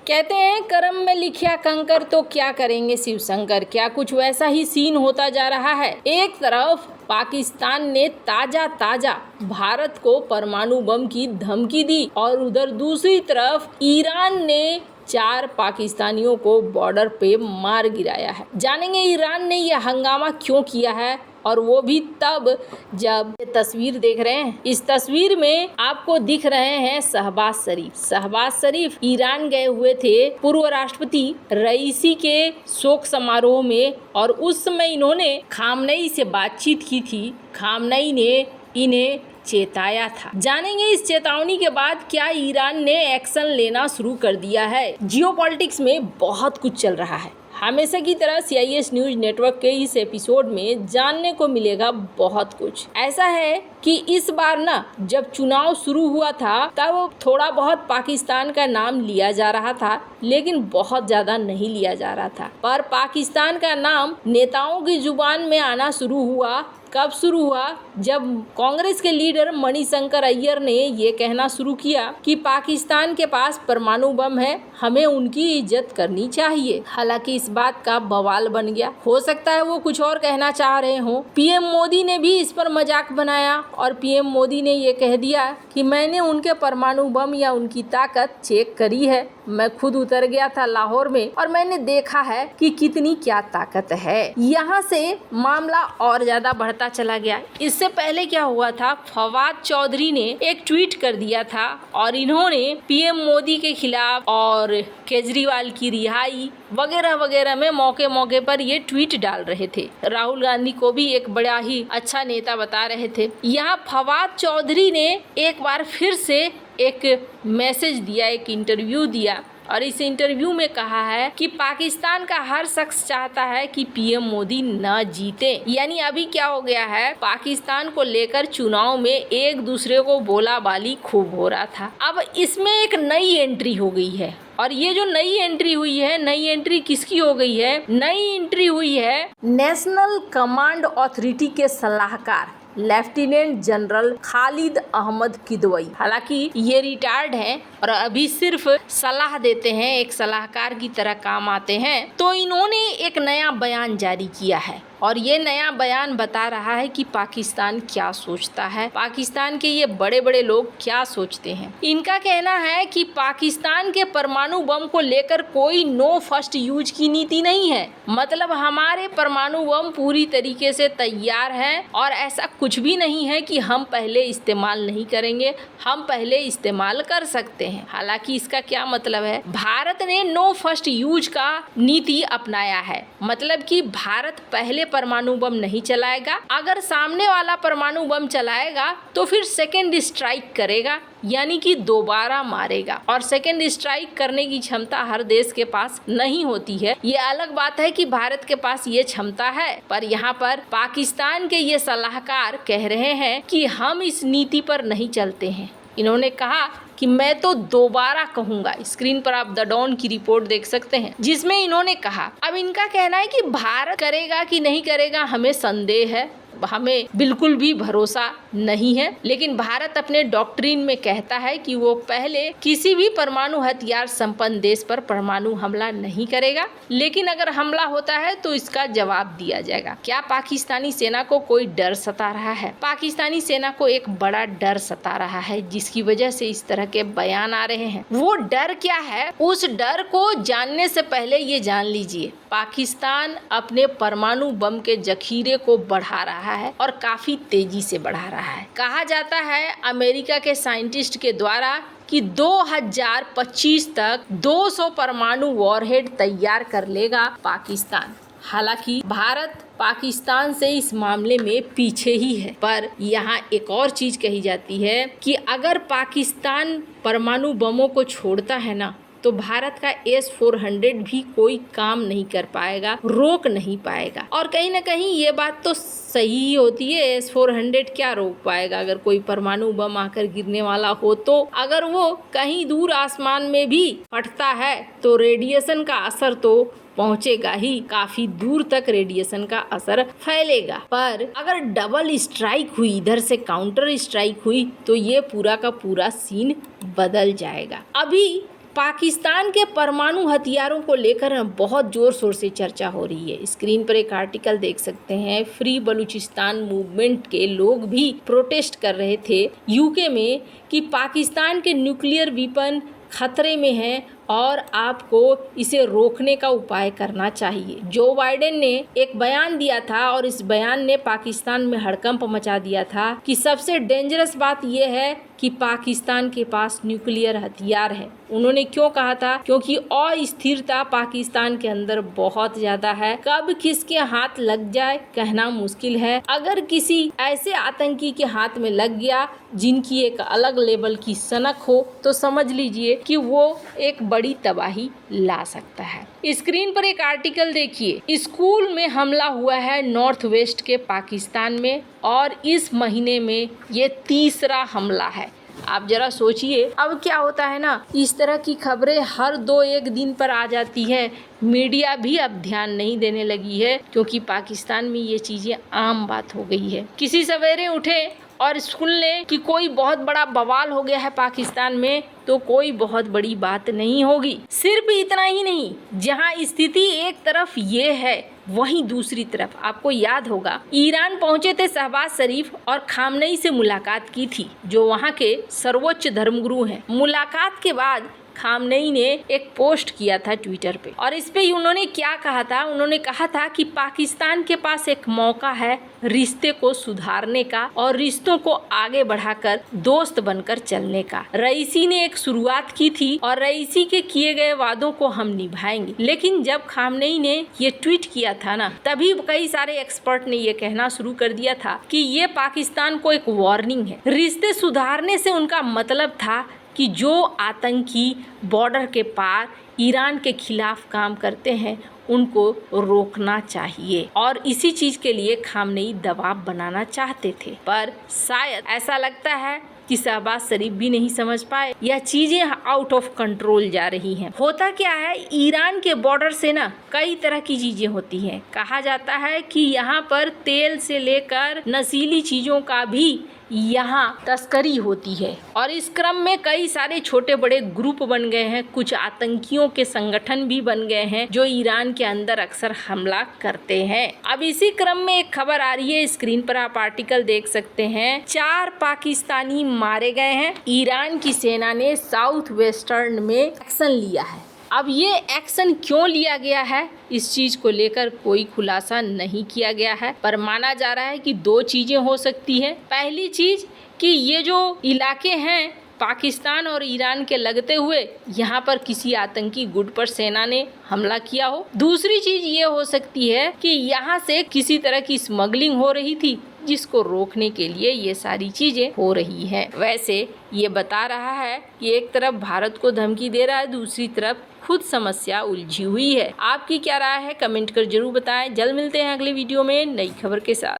कहते हैं कर्म में लिखा कंकर तो क्या करेंगे शिव शंकर। क्या कुछ वैसा ही सीन होता जा रहा है। एक तरफ पाकिस्तान ने ताजा भारत को परमाणु बम की धमकी दी और उधर दूसरी तरफ ईरान ने 4 पाकिस्तानियों को बॉर्डर पे मार गिराया है। जानेंगे ईरान ने यह हंगामा क्यों किया है, और वो भी तब जब ये तस्वीर देख रहे हैं। इस तस्वीर में आपको दिख रहे हैं शहबाज शरीफ ईरान गए हुए थे पूर्व राष्ट्रपति रईसी के शोक समारोह में, और उस समय इन्होंने खामनेई से बातचीत की थी। खामनेई ने इन्हें चेताया था। जानेंगे इस चेतावनी के बाद क्या ईरान ने एक्शन लेना शुरू कर दिया है। जियोपॉलिटिक्स में बहुत कुछ चल रहा है। हमेशा की तरह CIS न्यूज नेटवर्क के इस एपिसोड में जानने को मिलेगा बहुत कुछ। ऐसा है कि इस बार ना जब चुनाव शुरू हुआ था तब थोड़ा बहुत पाकिस्तान का नाम लिया जा रहा था, लेकिन बहुत ज्यादा नहीं लिया जा रहा था। पर पाकिस्तान का नाम नेताओं की जुबान में आना शुरू हुआ। कब शुरू हुआ? जब कांग्रेस के लीडर मणिशंकर अय्यर ने ये कहना शुरू किया कि पाकिस्तान के पास परमाणु बम है, हमें उनकी इज्जत करनी चाहिए। हालांकि इस बात का बवाल बन गया। हो सकता है वो कुछ और कहना चाह रहे हो। PM मोदी ने भी इस पर मजाक बनाया और PM मोदी ने ये कह दिया कि मैंने उनके परमाणु बम या उनकी ताकत चेक करी है। मैं खुद उतर गया था लाहौर में और मैंने देखा है कि कितनी क्या ताकत है। यहाँ से मामला और ज्यादा बढ़ता चला गया। इससे पहले क्या हुआ था, फवाद चौधरी ने एक ट्वीट कर दिया था और इन्होंने PM मोदी के खिलाफ और केजरीवाल की रिहाई वगैरह वगैरह में मौके मौके पर ये ट्वीट डाल रहे थे। राहुल गांधी को भी एक बड़ा ही अच्छा नेता बता रहे थे। यहाँ फवाद चौधरी ने एक बार फिर से एक मैसेज दिया, एक इंटरव्यू दिया और इस इंटरव्यू में कहा है कि पाकिस्तान का हर शख्स चाहता है कि PM मोदी न जीते। यानी अभी क्या हो गया है, पाकिस्तान को लेकर चुनाव में एक दूसरे को बोला बाली खूब हो रहा था। अब इसमें एक नई एंट्री हो गई है और ये जो नई एंट्री हुई है, नई एंट्री किसकी हो गई है? नई एंट्री हुई है नेशनल कमांड अथॉरिटी के सलाहकार लेफ्टिनेंट जनरल खालिद अहमद किदवई। हालांकि ये रिटायर्ड हैं और अभी सिर्फ सलाह देते हैं, एक सलाहकार की तरह काम आते हैं। तो इन्होंने एक नया बयान जारी किया है और ये नया बयान बता रहा है कि पाकिस्तान क्या सोचता है, पाकिस्तान के ये बड़े बड़े लोग क्या सोचते हैं। इनका कहना है कि पाकिस्तान के परमाणु बम को लेकर कोई नो फर्स्ट यूज की नीति नहीं है। मतलब हमारे परमाणु बम पूरी तरीके से तैयार है और ऐसा कुछ भी नहीं है कि हम पहले इस्तेमाल नहीं करेंगे, हम पहले इस्तेमाल कर सकते हैं। हालांकि इसका क्या मतलब है, भारत ने नो फर्स्ट यूज का नीति अपनाया है। मतलब कि भारत पहले परमाणु बम नहीं चलाएगा, अगर सामने वाला परमाणु बम चलाएगा तो फिर सेकेंड स्ट्राइक करेगा, यानी कि दोबारा मारेगा। और सेकेंड स्ट्राइक करने की क्षमता हर देश के पास नहीं होती है। ये अलग बात है कि भारत के पास ये क्षमता है, पर यहाँ पर पाकिस्तान के ये सलाहकार कह रहे हैं कि हम इस नीति पर नहीं चलते हैं। इन्होंने कहा कि मैं तो दोबारा कहूंगा। स्क्रीन पर आप द डॉन की रिपोर्ट देख सकते हैं जिसमें इन्होंने कहा। अब इनका कहना है कि भारत करेगा कि नहीं करेगा हमें संदेह है, हमें बिल्कुल भी भरोसा नहीं है, लेकिन भारत अपने डॉक्ट्रिन में कहता है कि वो पहले किसी भी परमाणु हथियार संपन्न देश पर परमाणु हमला नहीं करेगा, लेकिन अगर हमला होता है तो इसका जवाब दिया जाएगा। क्या पाकिस्तानी सेना को कोई डर सता रहा है? पाकिस्तानी सेना को एक बड़ा डर सता रहा है जिसकी वजह से इस तरह के बयान आ रहे हैं। वो डर क्या है? उस डर को जानने से पहले ये जान लीजिए, पाकिस्तान अपने परमाणु बम के जखीरे को बढ़ा रहा है और काफी तेजी से बढ़ा रहा है। कहा जाता है अमेरिका के साइंटिस्ट के द्वारा कि 2025 तक 200 परमाणु वॉरहेड तैयार कर लेगा पाकिस्तान। हालांकि भारत पाकिस्तान से इस मामले में पीछे ही है, पर यहाँ एक और चीज कही जाती है कि अगर पाकिस्तान परमाणु बमों को छोड़ता है ना, तो भारत का S-400 भी कोई काम नहीं कर पाएगा, रोक नहीं पाएगा। और कहीं ना कहीं ये बात तो सही ही होती है, S-400 क्या रोक पाएगा अगर कोई परमाणु बम आकर गिरने वाला हो तो। अगर वो कहीं दूर आसमान में भी फटता है तो रेडिएशन का असर तो पहुंचेगा ही, काफी दूर तक रेडिएशन का असर फैलेगा। पर अगर डबल स्ट्राइक हुई, इधर से काउंटर स्ट्राइक हुई, तो ये पूरा का पूरा सीन बदल जाएगा। अभी पाकिस्तान के परमाणु हथियारों को लेकर बहुत जोर शोर से चर्चा हो रही है। स्क्रीन पर एक आर्टिकल देख सकते हैं। फ्री बलूचिस्तान मूवमेंट के लोग भी प्रोटेस्ट कर रहे थे यूके में कि पाकिस्तान के न्यूक्लियर वेपन खतरे में है और आपको इसे रोकने का उपाय करना चाहिए। जो बाइडेन ने एक बयान दिया था और इस बयान ने पाकिस्तान में हड़कंप मचा दिया था कि सबसे डेंजरस बात यह है कि पाकिस्तान के पास न्यूक्लियर हथियार है। उन्होंने क्यों कहा था? क्योंकि अस्थिरता पाकिस्तान के अंदर बहुत ज्यादा है। कब किसके हाथ लग जाए कहना मुश्किल है। अगर किसी ऐसे आतंकी के हाथ में लग गया जिनकी एक अलग लेवल की सनक हो तो समझ लीजिए कि वो एक बड़ी तबाही ला सकता है। स्क्रीन पर एक आर्टिकल देखिए। स्कूल में हमला हुआ है नॉर्थ वेस्ट के पाकिस्तान में और इस महीने में ये तीसरा हमला है। आप जरा सोचिए, अब क्या होता है ना, इस तरह की खबरें हर 2-1 दिन पर आ जाती है। मीडिया भी अब ध्यान नहीं देने लगी है क्योंकि पाकिस्तान में ये चीजें आम बात हो गई है। किसी सवेरे उठे और सुन ले कि कोई बहुत बड़ा बवाल हो गया है पाकिस्तान में तो कोई बहुत बड़ी बात नहीं होगी। सिर्फ इतना ही नहीं, जहां स्थिति एक तरफ ये है वहीं दूसरी तरफ आपको याद होगा ईरान पहुंचे थे शहबाज शरीफ और खामनेई से मुलाकात की थी जो वहां के सर्वोच्च धर्मगुरु हैं। मुलाकात के बाद खामनेई ने एक पोस्ट किया था ट्विटर पे और इस पे उन्होंने क्या कहा था? उन्होंने कहा था कि पाकिस्तान के पास एक मौका है रिश्ते को सुधारने का और रिश्तों को आगे बढ़ाकर दोस्त बनकर चलने का। रईसी ने एक शुरुआत की थी और रईसी के किए गए वादों को हम निभाएंगे। लेकिन जब खामनेई ने ये ट्वीट किया था ना, तभी कई सारे एक्सपर्ट ने ये कहना शुरू कर दिया था कि ये पाकिस्तान को एक वार्निंग है। रिश्ते सुधारने से उनका मतलब था कि जो आतंकी बॉर्डर के पार ईरान के खिलाफ काम करते हैं उनको रोकना चाहिए और इसी चीज के लिए खामनेई दबाव बनाना चाहते थे। पर शायद ऐसा लगता है कि शहबाज शरीफ भी नहीं समझ पाए या चीजें आउट ऑफ कंट्रोल जा रही हैं। होता क्या है, ईरान के बॉर्डर से ना कई तरह की चीजें होती हैं। कहा जाता है कि यहाँ पर तेल से लेकर नशीली चीजों का भी यहाँ तस्करी होती है और इस क्रम में कई सारे छोटे बड़े ग्रुप बन गए हैं। कुछ आतंकियों के संगठन भी बन गए हैं जो ईरान के अंदर अक्सर हमला करते हैं। अब इसी क्रम में एक खबर आ रही है, स्क्रीन पर आप आर्टिकल देख सकते हैं। 4 पाकिस्तानी मारे गए हैं। ईरान की सेना ने साउथ वेस्टर्न में एक्शन लिया है। अब ये एक्शन क्यों लिया गया है इस चीज को लेकर कोई खुलासा नहीं किया गया है, पर माना जा रहा है कि 2 चीजें हो सकती है। पहली चीज कि ये जो इलाके हैं पाकिस्तान और ईरान के लगते हुए, यहाँ पर किसी आतंकी गुट पर सेना ने हमला किया हो। दूसरी चीज ये हो सकती है कि यहाँ से किसी तरह की स्मगलिंग हो रही थी जिसको रोकने के लिए ये सारी चीजें हो रही हैं। वैसे ये बता रहा है कि एक तरफ भारत को धमकी दे रहा है, दूसरी तरफ खुद समस्या उलझी हुई है। आपकी क्या राय है? कमेंट कर जरूर बताएं। जल्द मिलते हैं अगले वीडियो में नई खबर के साथ।